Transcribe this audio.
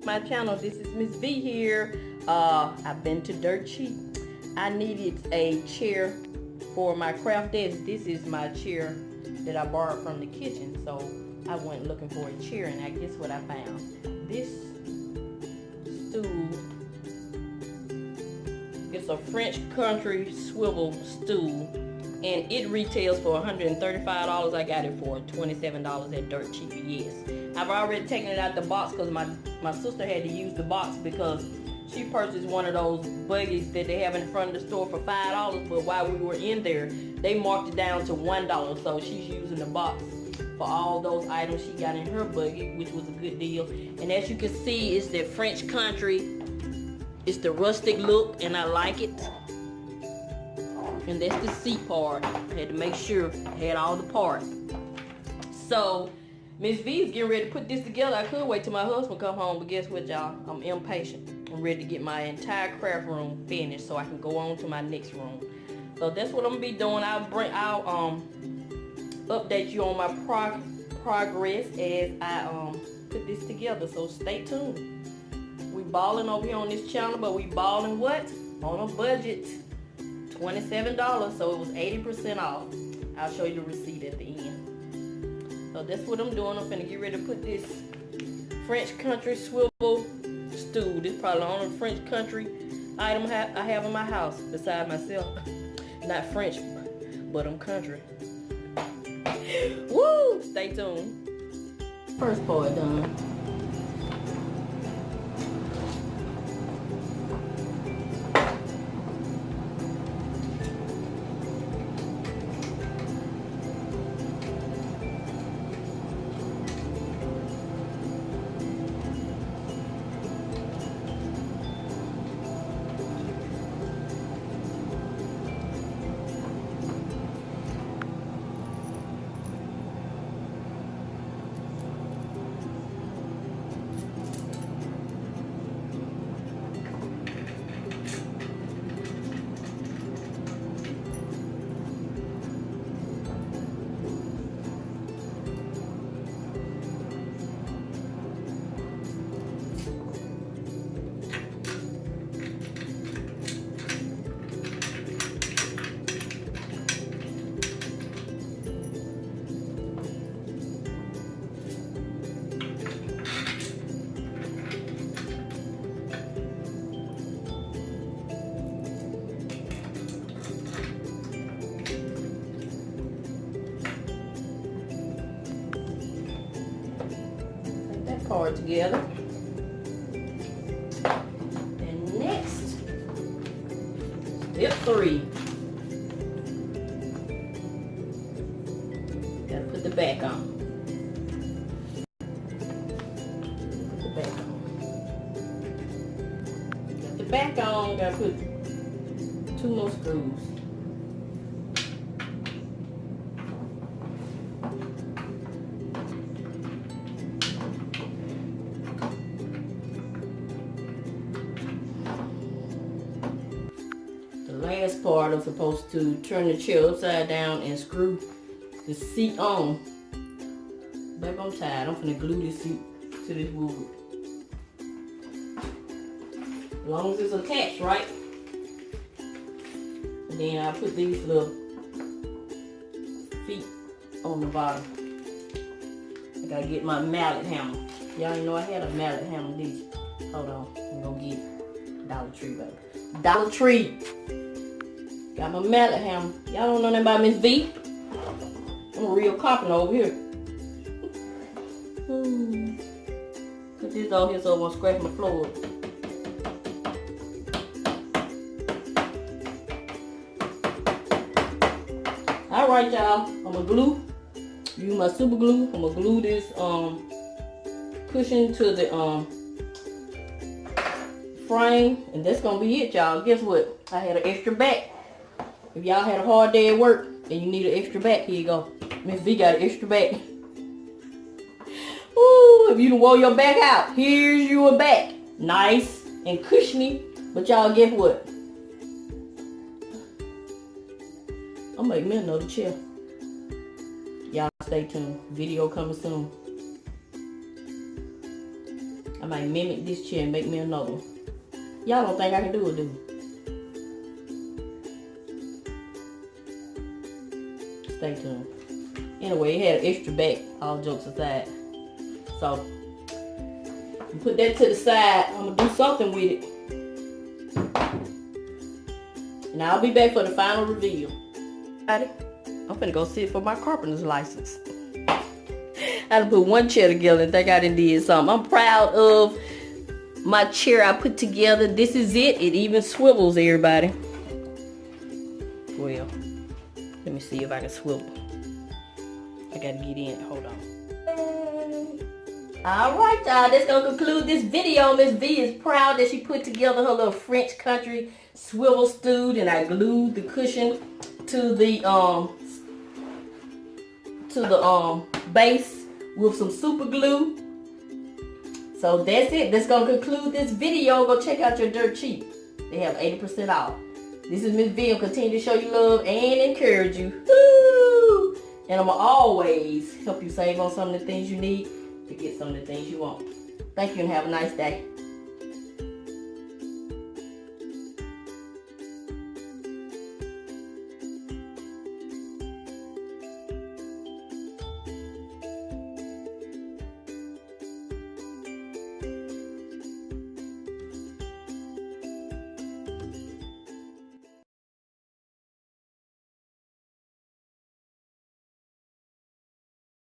my channel. This is Miss V here. I've been to Dirt Cheap. I needed a chair for my craft desk. This is my chair that I borrowed from the kitchen. So I went looking for a chair, and I guess what I found. This stool. It's a French country swivel stool, and it retails for $135. I got it for $27 at Dirt Cheap. Yes, I've already taken it out the box because my sister had to use the box because she purchased one of those buggies that they have in front of the store for $5. But while we were in there, they marked it down to $1. So she's using the box for all those items she got in her buggy, which was a good deal. And as you can see, it's the French country. It's the rustic look, and I like it. And that's the seat part. I had to make sure I had all the parts. So Miss V is getting ready to put this together. I could wait till my husband come home, but guess what, y'all? I'm impatient. I'm ready to get my entire craft room finished so I can go on to my next room. So that's what I'm gonna be doing. I'll update you on my progress as I put this together. So stay tuned. We balling over here on this channel, but we balling what? On a budget. $27, so it was 80% off. I'll show you the receipt at the end. So that's what I'm doing. I'm finna get ready to put this French country swivel stool. This is probably the only French country item I have in my house besides myself. Not French, but I'm country. Woo! Stay tuned. First part done. Part together. And next, step 3. Gotta put the back on. Put the back on. Got the back on, gotta put 2 more screws. Last part, I'm supposed to turn the chair upside down and screw the seat on. Baby, I'm tired. I'm gonna glue this seat to this wood. As long as it's attached, right? And then I put these little feet on the bottom. I gotta get my mallet hammer. Y'all didn't know I had a mallet hammer, did you? Hold on, I'm gonna get it. Dollar Tree, baby. Dollar Tree. Got my mallet hammer. Y'all don't know nothing about Miss V? I'm a real carpenter over here. Put this on here so I won't scratch my floor. Alright, y'all. I'm gonna glue. Use my super glue. I'm gonna glue this cushion to the frame. And that's gonna be it, y'all. Guess what? I had an extra back. If y'all had a hard day at work and you need an extra back, here you go. Miss V got an extra back. Ooh, if you done wore your back out, here's your back. Nice and cushiony. But y'all, guess what? I'll make me another chair. Y'all stay tuned. Video coming soon. I might mimic this chair and make me another one. Y'all don't think I can do it, do you? Stay tuned. Anyway, it had an extra back, all jokes aside. So, put that to the side. I'm gonna do something with it. And I'll be back for the final reveal. I'm finna go sit for my carpenter's license. I done put one chair together and think I done did something. I'm proud of my chair I put together. This is it. It even swivels, everybody. Well, let me see if I can swivel. I gotta get in. Hold on. Alright, y'all. That's gonna conclude this video. Miss V is proud that she put together her little French country swivel stool, and I glued the cushion to the base with some super glue. So that's it. That's gonna conclude this video. Go check out your Dirt Cheap. They have 80% off. This is Miss V. Continue to show you love and encourage you. Woo! And I'm gonna always help you save on some of the things you need to get some of the things you want. Thank you and have a nice day.